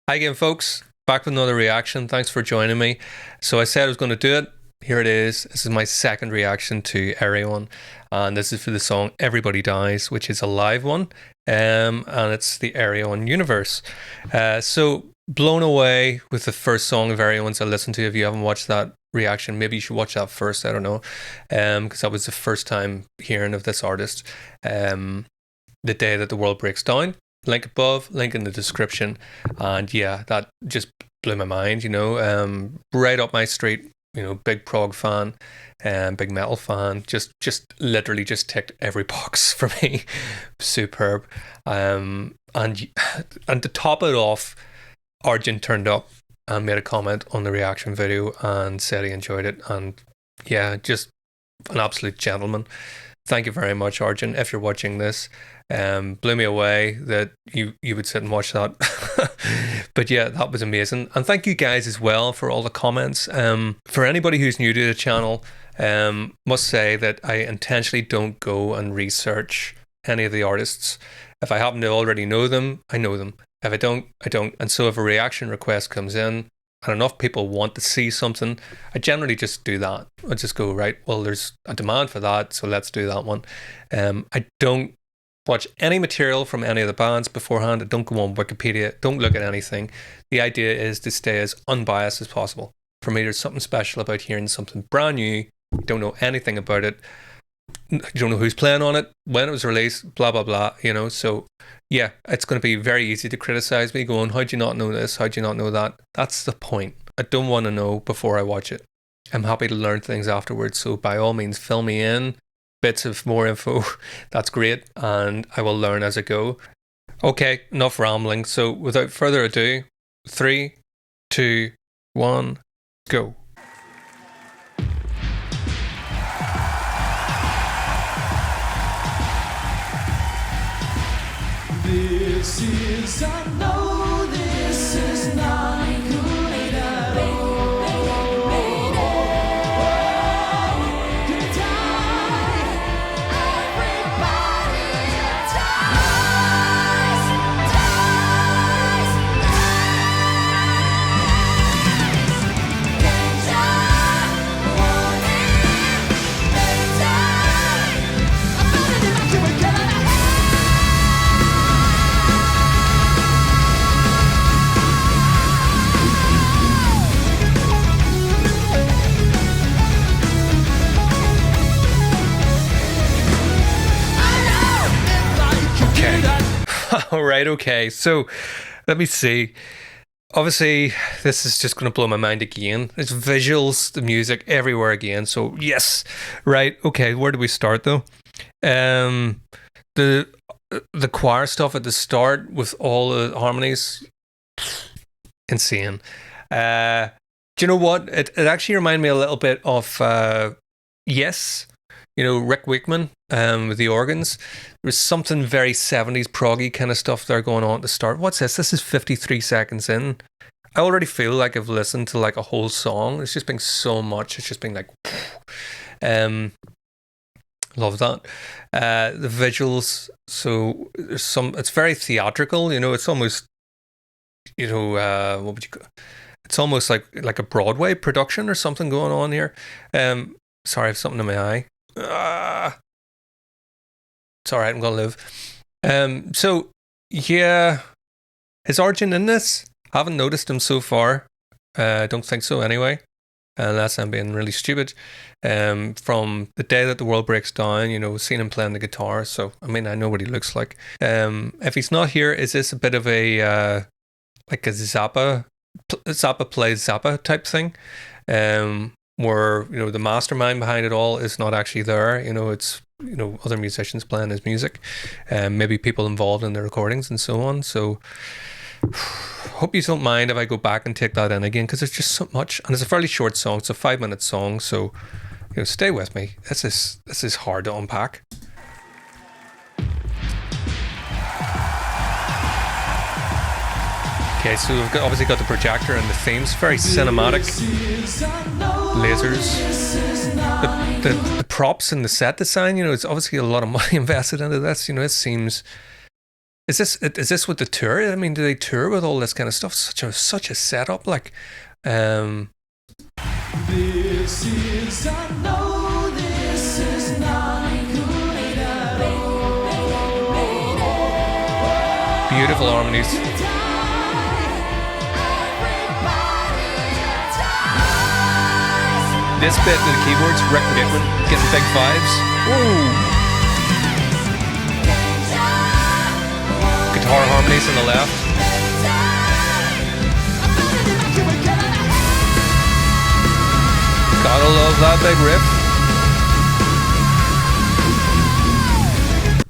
Hi again, folks. Back with another reaction. Thanks for joining me. So I said I was going to do it. Here it is. This is my second reaction to Ayreon, and this is for the song "Everybody Dies," which is a live one, and it's the Ayreon universe. So blown away with the first song of Ayreon's I listened to. If you haven't watched that reaction, maybe you should watch that first. I don't know, because that was the first time hearing of this artist. The day that the world breaks down. Link above, link in the description, and yeah, that just blew my mind. Right up my street. Big prog fan, and big metal fan. Just literally just ticked every box for me. Superb. And to top it off, Arjun turned up and made a comment on the reaction video and said he enjoyed it. And yeah, just an absolute gentleman. Thank you very much, Arjun, if you're watching this. Blew me away that you would sit and watch that. But yeah, that was amazing. And thank you guys as well for all the comments. For anybody who's new to the channel, must say that I intentionally don't go and research any of the artists. If I happen to already know them, I know them. If I don't, I don't. And so if a reaction request comes in, and enough people want to see something, I generally just do that. I just go, right, well, there's a demand for that, so let's do that one. I don't watch any material from any of the bands beforehand. I don't go on Wikipedia, don't look at anything. The idea is to stay as unbiased as possible. For me, there's something special about hearing something brand new. You don't know anything about it. You don't know who's playing on it, when it was released, blah, blah, blah, So yeah, it's going to be very easy to criticize me going, how'd you not know this? How'd you not know that? That's the point. I don't want to know before I watch it. I'm happy to learn things afterwards. So by all means, fill me in bits of more info. That's great. And I will learn as I go. Okay, enough rambling. So without further ado, 3, 2, 1, go. This is, I know this is not good at all. Gonna die, everybody dies, danger, warning, they die. I'm running it up to a gun. All right, okay. So let me see. Obviously, this is just going to blow my mind again. There's visuals, the music everywhere again. So yes, right. Okay, where do we start though? The the choir stuff at the start with all the harmonies, insane. Do you know what? It actually reminded me a little bit of Yes. Rick Wakeman with the organs. There's something very 70s proggy kind of stuff there going on at the start. What's this? This is 53 seconds in. I already feel like I've listened to like a whole song. It's just been so much. It's just been like, love that. The visuals. So there's it's very theatrical. It's almost, what would you call? It's almost like a Broadway production or something going on here. Sorry, I have something in my eye. It's all right. I'm gonna live. So yeah, is Arjun in this? I haven't noticed him so far. I don't think so anyway, unless I'm being really stupid. From the day that the world breaks down, seeing him playing the guitar. So I mean, I know what he looks like. If he's not here, is this a bit of a like a Zappa plays Zappa type thing? Where the mastermind behind it all is not actually there. It's other musicians playing his music, maybe people involved in the recordings and so on. So hope you don't mind if I go back and take that in again, because there's just so much, and it's a fairly short song. It's a 5-minute song, so stay with me. This is hard to unpack. Okay, so we've obviously got the projector and the themes, very cinematic. Lasers. The props and the set design, it's obviously a lot of money invested into this. It seems Is this with the tour? I mean, do they tour with all this kind of stuff? Such a setup, like. This is, I know this is not Beautiful harmonies. This bit with the keyboards, Rick Wakeman getting big vibes. Ooh. Guitar harmonies on the left. Gotta love that big riff.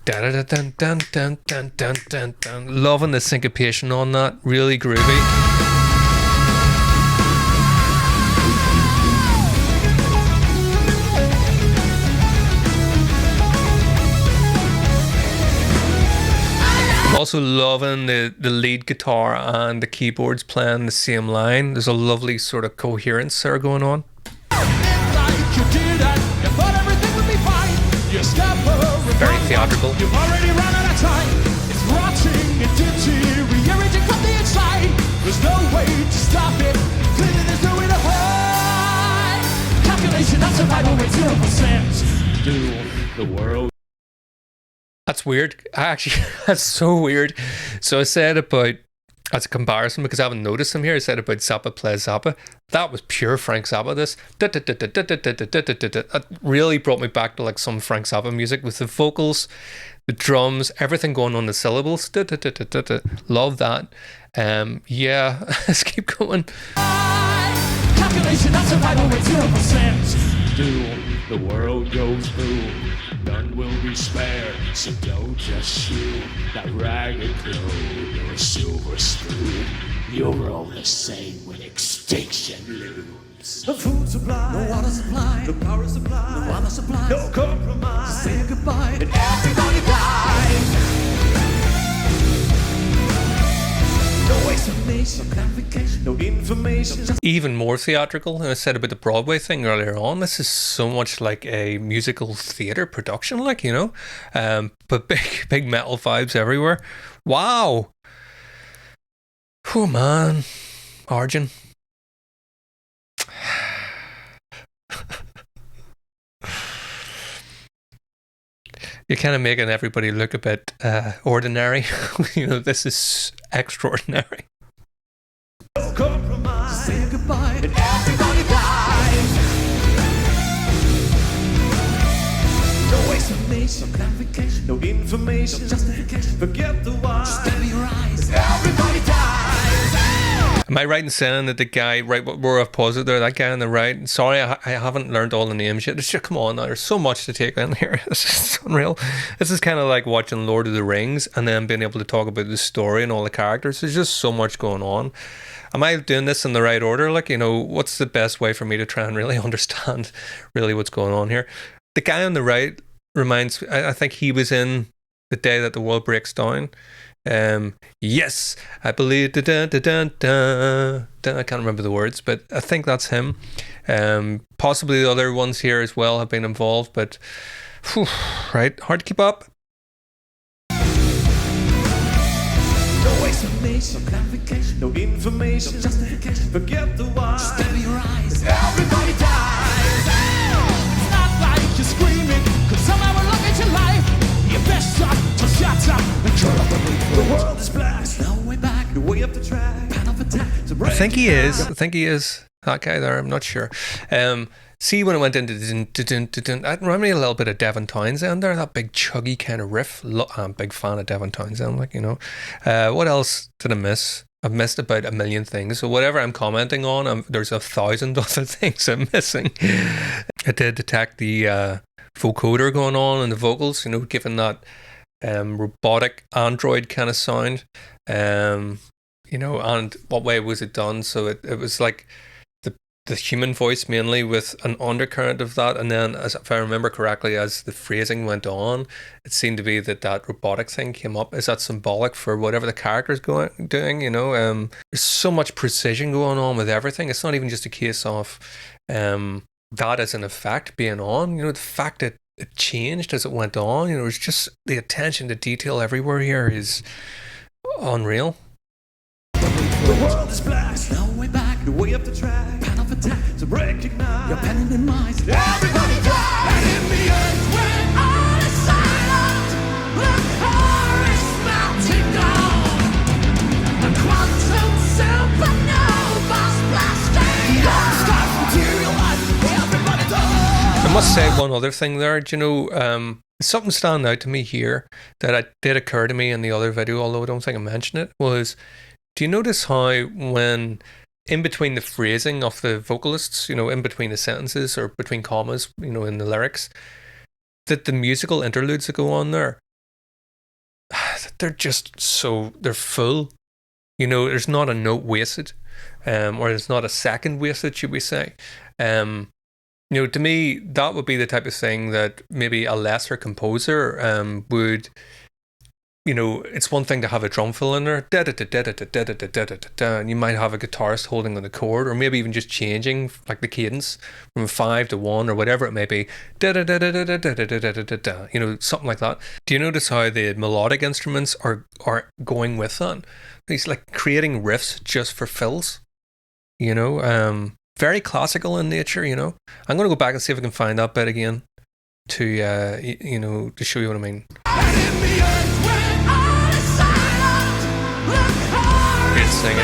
Dun, dun, dun, dun, dun, dun, dun. Loving the syncopation on that. Really groovy. Also loving the lead guitar and the keyboards playing the same line. There's a lovely sort of coherence there going on. Very theatrical. You've already run out of time. It's rotting and deteriorating from the inside. There's no way to stop it. Clearly there's no way to hide. Calculation of survival rate 0%. Do the world. That's weird. That's so weird. So I said about, as a comparison, because I haven't noticed them here, I said about Zappa plays Zappa. That was pure Frank Zappa, this. That really brought me back to like some Frank Zappa music with the vocals, the drums, everything going on the syllables. Love that. Yeah, let's keep going. Calculation of survival rate 0%. Do the world goes boom. None will be spared, so don't just shoot that ragged clothes or a silver spoon. You're all the same when extinction looms. The food supply, the water supply, the power supply, the water supply, no compromise. Say goodbye, and everybody dies. No explanation, no clarification, no information. Even more theatrical than I said about the Broadway thing earlier on. This is so much like a musical theatre production, like, you know, but big metal vibes everywhere. Wow. Oh man, Arjun. You're kind of making everybody look a bit ordinary. You know, this is extraordinary. Compromise. Say goodbye, and everybody dies. No explanation, no clarification, no information, no justification. Forget the why. Just open your eyes. Everybody dies. Am I right in saying that the guy, right where I've paused it there, that guy on the right, sorry, I haven't learned all the names yet. It's just, come on now, there's so much to take in here. This is unreal. This is kind of like watching Lord of the Rings and then being able to talk about the story and all the characters. There's just so much going on. Am I doing this in the right order? Like, you know, what's the best way for me to try and really understand really what's going on here? The guy on the right reminds, I think he was in The Day That the World Breaks Down. Yes, I believe. I can't remember the words, but I think that's him. Possibly the other ones here as well have been involved, but whew, right, hard to keep up. No explanation, no clarification, no information, no justification. Forget the why. Just open your eyes. Everybody dies. It's not like you're screaming, cause somehow will look at your life. Your best shot to shut up and curl up the roof. The world is black. There's no way back. No way up the track. Pan of attack. I think he is that guy there. I'm not sure. See, when it went into that reminded me a little bit of Devin Townsend there. That big chuggy kind of riff. I'm a big fan of Devin Townsend. Like, you know, what else did I miss? I've missed about a million things. So whatever I'm commenting on, there's 1,000 other things I'm missing. I did detect the vocoder going on in the vocals, you know, given that robotic android kind of sound, you know, and what way was it done? So it was like the human voice mainly with an undercurrent of that, and then, as if I remember correctly, as the phrasing went on, it seemed to be that robotic thing came up. Is that symbolic for whatever the character's doing? You know, there's so much precision going on with everything. It's not even just a case of that as an effect being on. You know, the fact that it changed as it went on. You know, it's just the attention to detail everywhere here is unreal. The world is black, no way back, the way up the track, pan of attack, to recognize your pen in the minds. Everybody dies, and in the end, when all is silent, the core is melting down. The quantum supernova's blasting down. Stars materialize, everybody dies. I must say one other thing there. Do you know, something standing out to me here that did occur to me in the other video, although I don't think I mentioned it, was, do you notice how when in between the phrasing of the vocalists, you know, in between the sentences or between commas, you know, in the lyrics, that the musical interludes that go on there, they're just so, they're full. You know, there's not a note wasted, or there's not a second wasted, should we say. You know, to me, that would be the type of thing that maybe a lesser composer would, you know, it's one thing to have a drum fill in there, and you might have a guitarist holding on the chord, or maybe even just changing like the cadence from 5 to 1 or whatever it may be, you know, something like that. Do you notice how the melodic instruments are going with that? He's like creating riffs just for fills, you know, very classical in nature, you know. I'm going to go back and see if I can find that bit again to, you know, to show you what I mean. Great singing.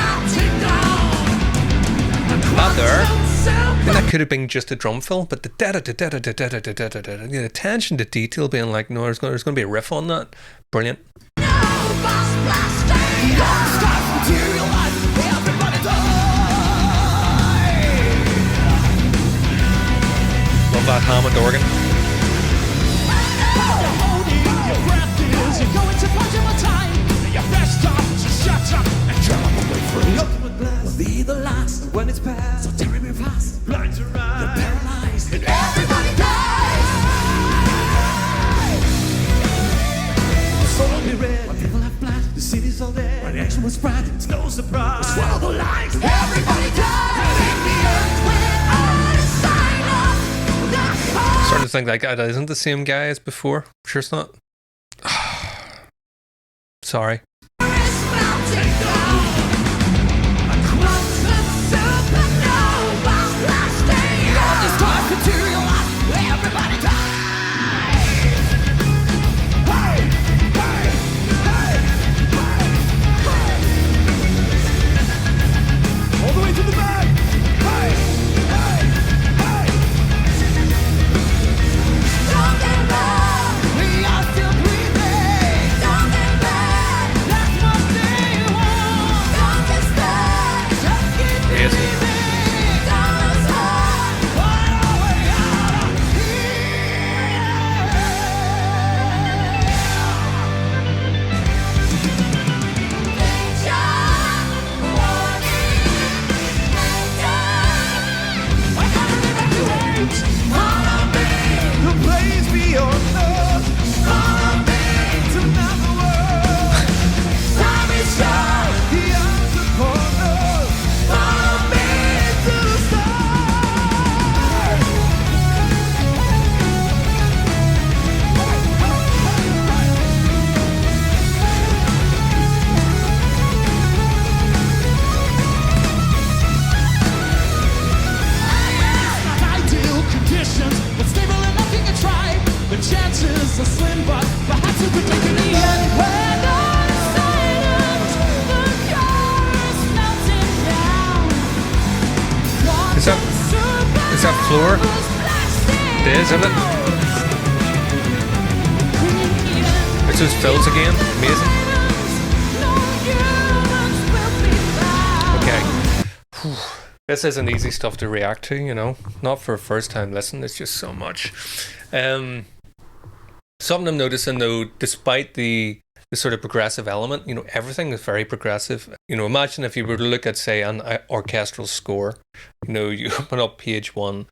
Not there. I think that could have been just a drum fill, but the the attention to detail being like, no, there's going to be a riff on that. Brilliant. Love that Hammond organ. Be the last when it's past, so terribly fast, blind to rise, you're paralyzed, and everybody dies. The soul will be red when people have flat, the city's all dead, when action was spread, it's no surprise. Swallow the lies, everybody dies. And in the end, when all is silent, starting to think like that isn't the same guy as before. Sure it's not. Sorry. Is that floor? It is, isn't it? It's those fills again. Amazing. Okay. Whew. This isn't easy stuff to react to, you know. Not for a first time listen. It's just so much. Something I'm noticing though, despite the sort of progressive element, you know, everything is very progressive. You know, imagine if you were to look at, say, an orchestral score, you know, you open up page 1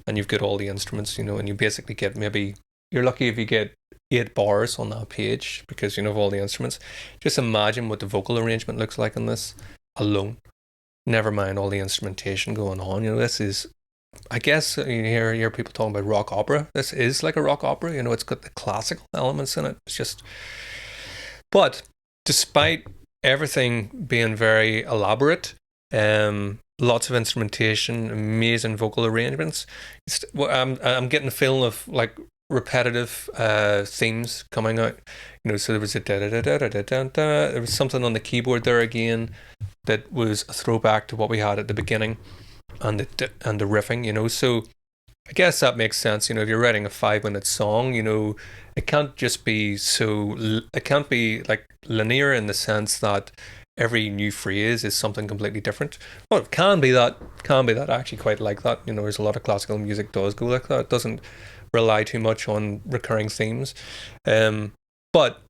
and you've got all the instruments, you know, and you basically get, maybe you're lucky if you get 8 bars on that page because you know all the instruments. Just imagine what the vocal arrangement looks like in this alone. Never mind all the instrumentation going on. You know, this is I guess you hear people talking about rock opera. This is like a rock opera. You know, it's got the classical elements in it. It's just, but despite everything being very elaborate, lots of instrumentation, amazing vocal arrangements. I'm getting the feeling of like repetitive themes coming out. You know, so there was a da da da da da da da. There was something on the keyboard there again that was a throwback to what we had at the beginning, and the riffing. You know, so I guess that makes sense. You know, if you're writing a 5-minute song, you know, it can't just be it can't be like linear in the sense that every new phrase is something completely different. Well, it can be that. I actually quite like that. You know, there's a lot of classical music does go like that. It doesn't rely too much on recurring themes. But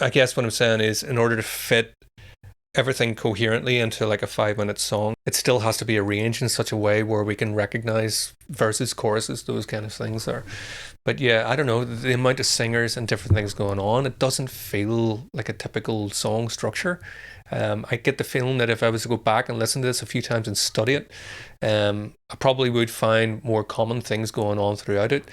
I guess what I'm saying is, in order to fit everything coherently into like a 5-minute song, it still has to be arranged in such a way where we can recognize verses, choruses, those kind of things there. But yeah, I don't know, the amount of singers and different things going on, it doesn't feel like a typical song structure. I get the feeling that if I was to go back and listen to this a few times and study it, I probably would find more common things going on throughout it.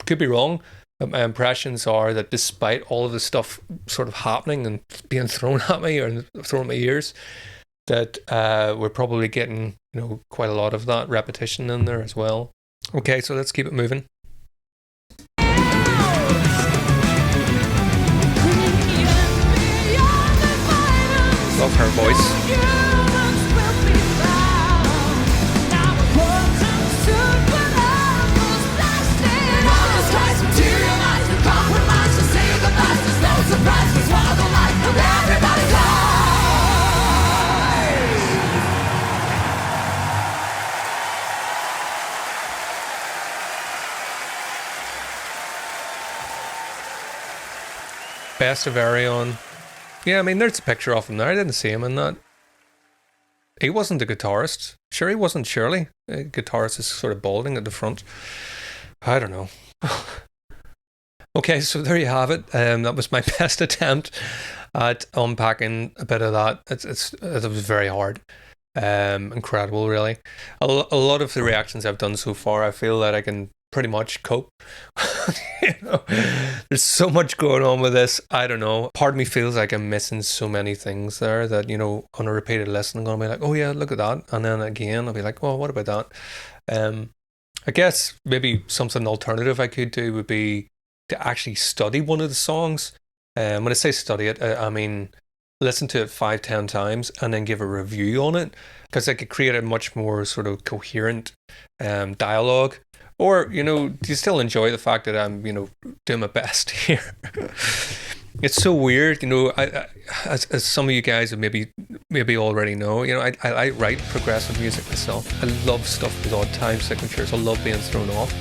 Could be wrong. But my impressions are that despite all of the stuff sort of happening and being thrown at me or thrown at my ears, that we're probably getting, you know, quite a lot of that repetition in there as well. Okay, so let's keep it moving. Love her voice. Best of Ayreon. Yeah, I mean, there's a picture of him there. I didn't see him in that. He wasn't the guitarist. Sure, he wasn't, surely. The guitarist is sort of balding at the front. I don't know. Okay, so there you have it. That was my best attempt at unpacking a bit of that. It was very hard. Incredible, really. A lot of the reactions I've done so far, I feel that I can pretty much cope. You know, there's so much going on with this. I don't know. Part of me feels like I'm missing so many things there that, you know, on a repeated listen, I'm going to be like, oh yeah, look at that. And then again, I'll be like, well, what about that? I guess maybe something alternative I could do would be to actually study one of the songs. When I say study it, I mean listen to it 5-10 times and then give a review on it, because I could create a much more sort of coherent dialogue. Or, you know, do you still enjoy the fact that I'm, you know, doing my best here? It's so weird, you know. As some of you guys have maybe already know, you know, I write progressive music myself. I love stuff with odd time signatures. I love being thrown off.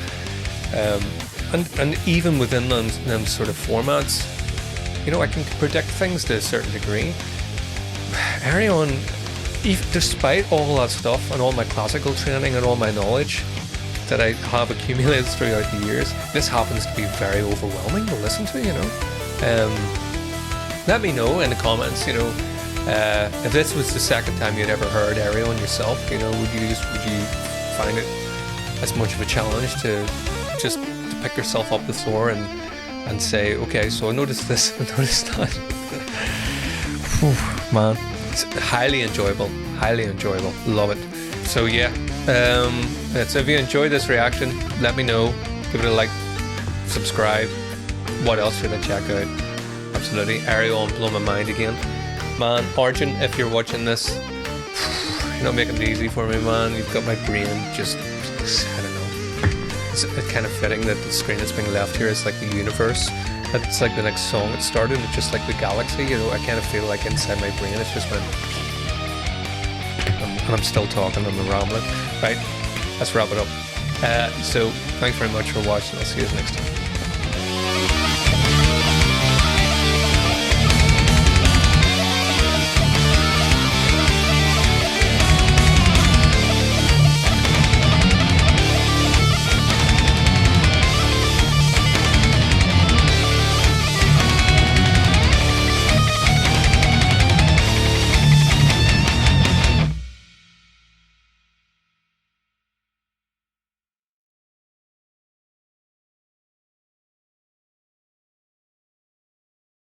And even within them sort of formats, you know, I can predict things to a certain degree. Ayreon, despite all that stuff and all my classical training and all my knowledge that I have accumulated throughout the years, this happens to be very overwhelming to listen to, you know. Let me know in the comments, you know, if this was the second time you'd ever heard Ayreon yourself, you know, would you find it as much of a challenge to just to pick yourself up the floor and say, okay, so I noticed this, I noticed that. Whew, man, it's highly enjoyable, love it. So yeah, so if you enjoyed this reaction, let me know, give it a like, subscribe. What else should I check out? Absolutely, Ayreon blow my mind again. Man, Arjun, if you're watching this, you're not making it easy for me, man. You've got my brain just, I don't know. It's kind of fitting that the screen that's being left here is like the universe. It's like the next song that started, it's just like the galaxy, you know. I kind of feel like inside my brain it's just went, and I'm still talking, I'm rambling. Right, let's wrap it up. So thanks very much for watching. I'll see you next time.